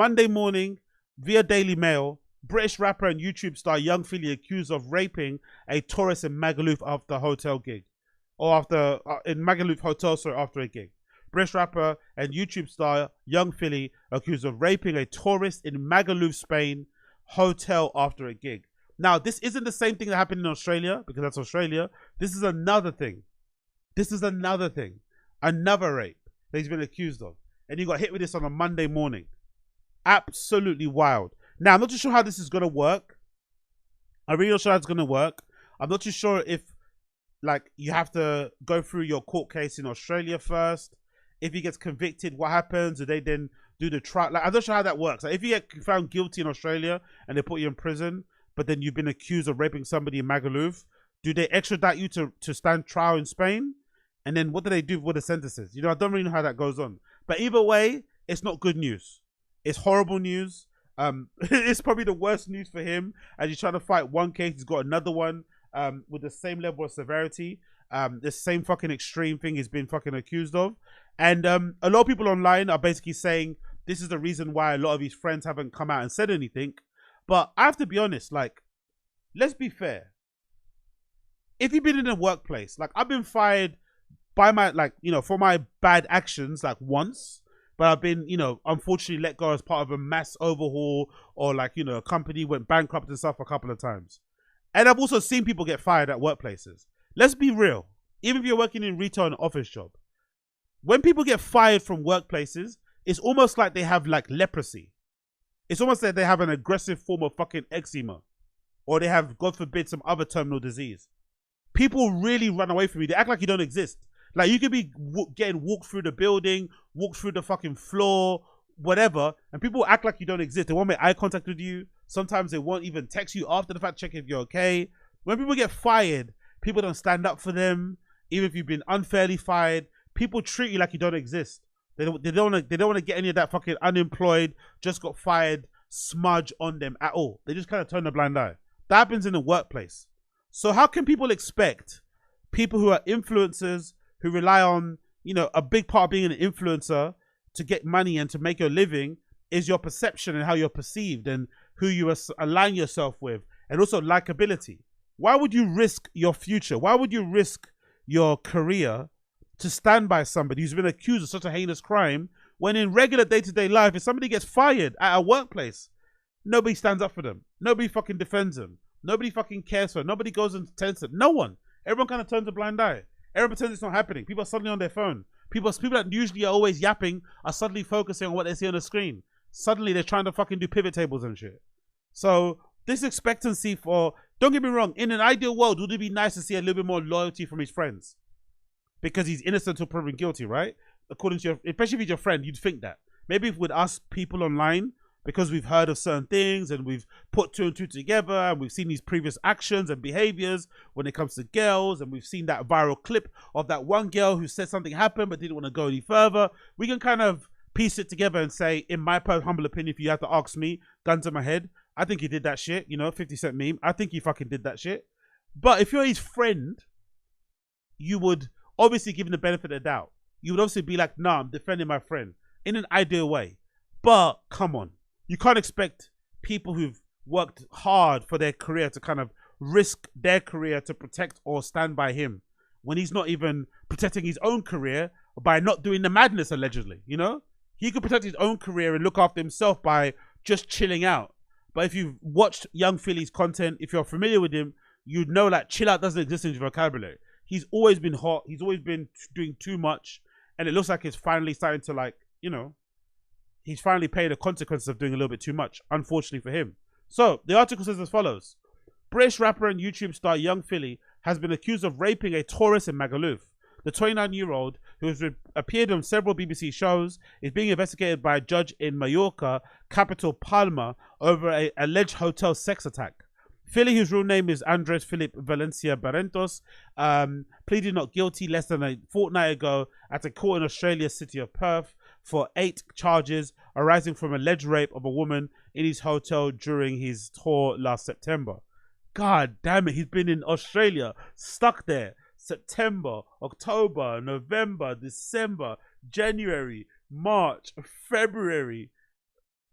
Monday morning, via Daily Mail, British rapper and YouTube star Young Philly accused of raping a tourist in Magaluf after a hotel gig. Or after, in Magaluf Hotel, sorry, after a gig. British rapper and YouTube star Young Philly accused of raping a tourist in Magaluf, Spain, hotel after a gig. Now, this isn't the same thing that happened in Australia, because that's Australia. This is another thing. This is another thing. Another rape that he's been accused of. And he got hit with this on a Monday morning. Absolutely wild. Now, I'm not too sure how this is going to work. I'm really not sure how it's going to work. I'm not too sure if, like, you have to go through your court case in Australia first. If he gets convicted, what happens? Do they then do the trial? Like, I'm not sure how that works. Like, if you get found guilty in Australia and they put you in prison, but then you've been accused of raping somebody in Magaluf, do they extradite you to stand trial in Spain? And then what do they do with the sentences? You know, I don't really know how that goes on. But either way, it's not good news. It's horrible news. It's probably the worst news for him. As he's trying to fight one case, he's got another one with the same level of severity. The same fucking extreme thing he's been fucking accused of. And a lot of people online are basically saying this is the reason why a lot of his friends haven't come out and said anything. But I have to be honest, like, let's be fair. If you've been in a workplace, like, I've been fired by my, like, you know, for my bad actions, like, once. But I've been, you know, unfortunately let go as part of a mass overhaul, or, like, you know, a company went bankrupt and stuff a couple of times. And I've also seen people get fired at workplaces. Let's be real. Even if you're working in retail and office job, when people get fired from workplaces, it's almost like they have, like, leprosy. It's almost like they have an aggressive form of fucking eczema, or they have, God forbid, some other terminal disease. People really run away from you. They act like you don't exist. Like, you could be getting walked through the building, walked through the fucking floor, whatever, and people act like you don't exist. They won't make eye contact with you. Sometimes they won't even text you after the fact, check if you're okay. When people get fired, people don't stand up for them. Even if you've been unfairly fired, people treat you like you don't exist. They don't want to get any of that fucking unemployed, just got fired smudge on them at all. They just kind of turn a blind eye. That happens in the workplace. So how can people expect people who are influencers, who rely on, you know, a big part of being an influencer to get money and to make your living is your perception and how you're perceived and who you align yourself with, and also likability? Why would you risk your future? Why would you risk your career to stand by somebody who's been accused of such a heinous crime, when in regular day-to-day life, if somebody gets fired at a workplace, nobody stands up for them. Nobody fucking defends them. Nobody fucking cares for them. Nobody goes and tells them. No one. Everyone kind of turns a blind eye. Everyone pretends it's not happening. People are suddenly on their phone. People that usually are always yapping are suddenly focusing on what they see on the screen. Suddenly they're trying to fucking do pivot tables and shit. So this expectancy for, don't get me wrong, in an ideal world, would it be nice to see a little bit more loyalty from his friends? Because he's innocent until proven guilty, right? According to your, especially if he's your friend, you'd think that. Maybe with us people online, because we've heard of certain things and we've put two and two together and we've seen these previous actions and behaviors when it comes to girls, and we've seen that viral clip of that one girl who said something happened but didn't want to go any further, we can kind of piece it together and say, in my humble opinion, if you have to ask me, gun to my head, I think he did that shit, you know, 50 Cent meme, I think he fucking did that shit. But if you're his friend, you would obviously give him the benefit of the doubt. You would obviously be like, nah, I'm defending my friend in an ideal way. But come on, you can't expect people who've worked hard for their career to kind of risk their career to protect or stand by him when he's not even protecting his own career by not doing the madness, allegedly. You know, he could protect his own career and look after himself by just chilling out. But if you've watched Young Philly's content, if you're familiar with him, you'd know that chill out doesn't exist in his vocabulary. He's always been hot. He's always been doing too much. And it looks like it's finally starting to, like, you know, he's finally paying the consequences of doing a little bit too much, unfortunately for him. So the article says as follows. British rapper and YouTube star Young Philly has been accused of raping a tourist in Magaluf. The 29-year-old, who has appeared on several BBC shows, is being investigated by a judge in Mallorca, capital Palma, over an alleged hotel sex attack. Philly, whose real name is Andres Philip Valencia Barrentos, pleaded not guilty less than a fortnight ago at a court in Australia's city of Perth for 8 charges arising from alleged rape of a woman in his hotel during his tour last September. God damn it, he's been in Australia, stuck there. September, October, November, December, January, March, February.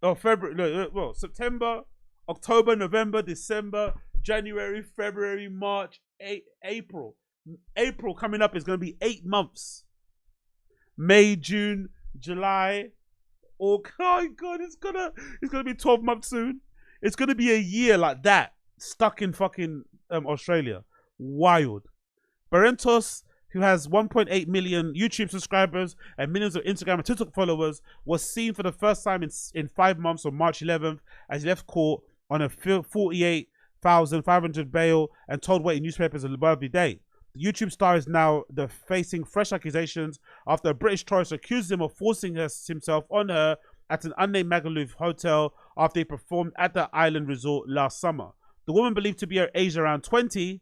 Oh, February. No, well, September, October, November, December, January, February, March, April. April coming up is going to be 8 months. May, June, July. Oh God, it's gonna be 12 months soon. It's gonna be a year like that, stuck in fucking Australia. Wild. Barrentos, who has 1.8 million YouTube subscribers and millions of Instagram and TikTok followers, was seen for the first time in 5 months on March 11th as he left court on a 48,500 bail and told waiting newspapers a lovely day. The YouTube star is now facing fresh accusations after a British tourist accused him of forcing himself on her at an unnamed Magaluf hotel after he performed at the island resort last summer. The woman, believed to be her age around 20,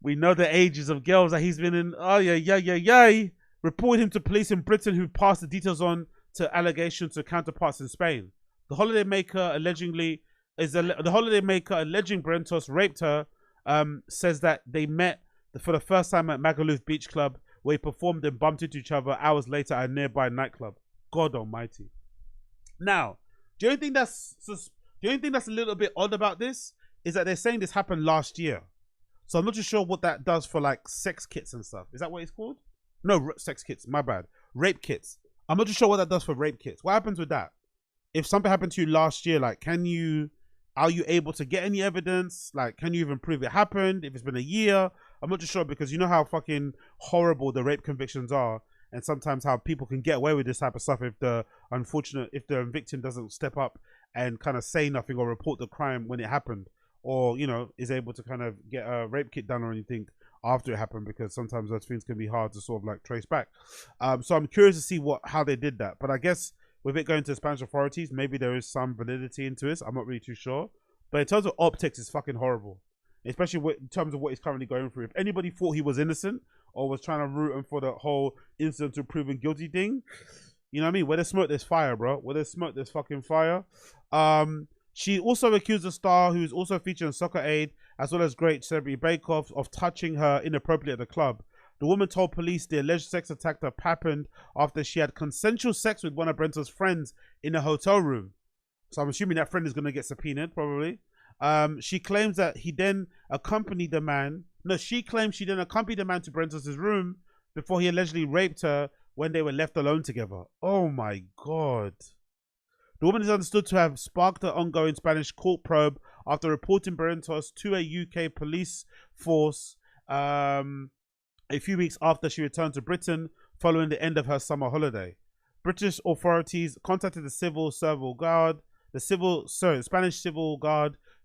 we know the ages of girls that he's been in. Oh, yeah. Reported him to police in Britain, who passed the details on to allegations to counterparts in Spain. The holidaymaker alleging Barrentos raped her, says that they met for the first time at Magaluf Beach Club, where he performed and bumped into each other hours later at a nearby nightclub. God almighty. Now, the only thing that's a little bit odd about this is that they're saying this happened last year. So I'm not too sure what that does for like sex kits and stuff. Is that what it's called? No, sex kits. My bad. Rape kits. I'm not too sure what that does for rape kits. What happens with that? If something happened to you last year, like, are you able to get any evidence? Like, can you even prove it happened? If it's been a year, I'm not too sure, because you know how fucking horrible the rape convictions are, and sometimes how people can get away with this type of stuff if the victim doesn't step up and kind of say nothing or report the crime when it happened, or, you know, is able to kind of get a rape kit done or anything after it happened, because sometimes those things can be hard to sort of like trace back. So I'm curious to see how they did that. But I guess with it going to the Spanish authorities, maybe there is some validity into this. I'm not really too sure. But in terms of optics, it's fucking horrible. Especially in terms of what he's currently going through. If anybody thought he was innocent or was trying to root him for the whole incident to proven guilty thing, you know what I mean? Where there's smoke, there's fire, bro. Where there's smoke, there's fucking fire. She also accused the star, who's also featured on Soccer Aid, as well as Great Celebrity Bake Off, of touching her inappropriately at the club. The woman told police the alleged sex attack happened after she had consensual sex with one of Barrentos' friends in a hotel room. So I'm assuming that friend is going to get subpoenaed, probably. She claims that he then accompanied the man. No, she claims she then accompanied the man to Barrentos' room before he allegedly raped her when they were left alone together. Oh my God. The woman is understood to have sparked an ongoing Spanish court probe after reporting Barrentos to a UK police force a few weeks after she returned to Britain following the end of her summer holiday. British authorities contacted the Spanish civil guard,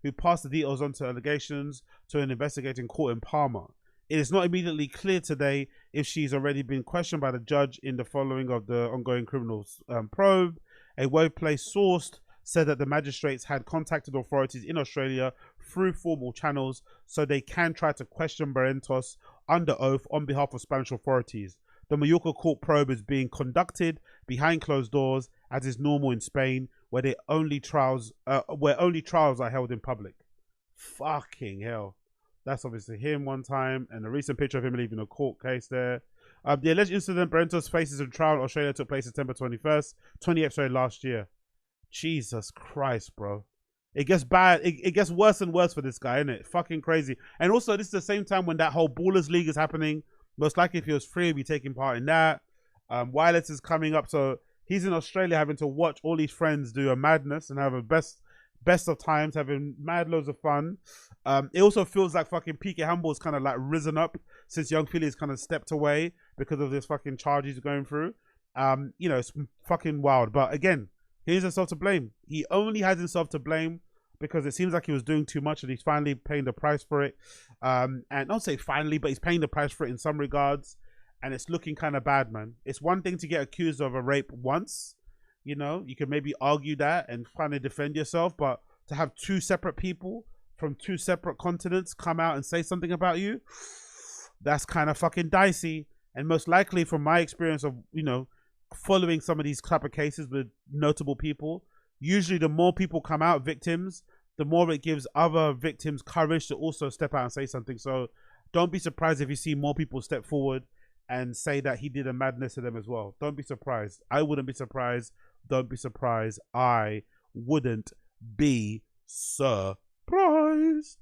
who passed the details on to allegations to an investigating court in Palma. It is not immediately clear today if she's already been questioned by the judge in the following of the ongoing criminal probe. A workplace source said that the magistrates had contacted authorities in Australia through formal channels so they can try to question Barrentos under oath on behalf of Spanish authorities. The Mallorca court probe is being conducted behind closed doors, as is normal in Spain, where only trials are held in public. Fucking hell. That's obviously him one time, and a recent picture of him leaving a court case there. The alleged incident Barrentos faces in trial in Australia took place September 20th, last year. Jesus Christ, bro. It gets bad. It gets worse and worse for this guy, isn't it? Fucking crazy. And also, this is the same time when that whole Ballers League is happening. Most likely, if he was free, he'd be taking part in that. Wireless is coming up, so he's in Australia having to watch all his friends do a madness and have a best of times, having mad loads of fun. It also feels like fucking Piqué Handball's kind of like risen up since Young Philly's kind of stepped away because of this fucking charge he's going through. You know, it's fucking wild. But again, he has himself to blame. He only has himself to blame because it seems like he was doing too much and he's finally paying the price for it. And don't say finally, but he's paying the price for it in some regards. And it's looking kind of bad, man. It's one thing to get accused of a rape once. You know, you can maybe argue that and finally defend yourself. But to have two separate people from two separate continents come out and say something about you, that's kind of fucking dicey. And most likely, from my experience of, you know, following some of these type of cases with notable people, usually the more people come out, victims, the more it gives other victims courage to also step out and say something. So don't be surprised if you see more people step forward and say that he did a madness to them as well. Don't be surprised. I wouldn't be surprised. don't be surprised. I wouldn't be surprised.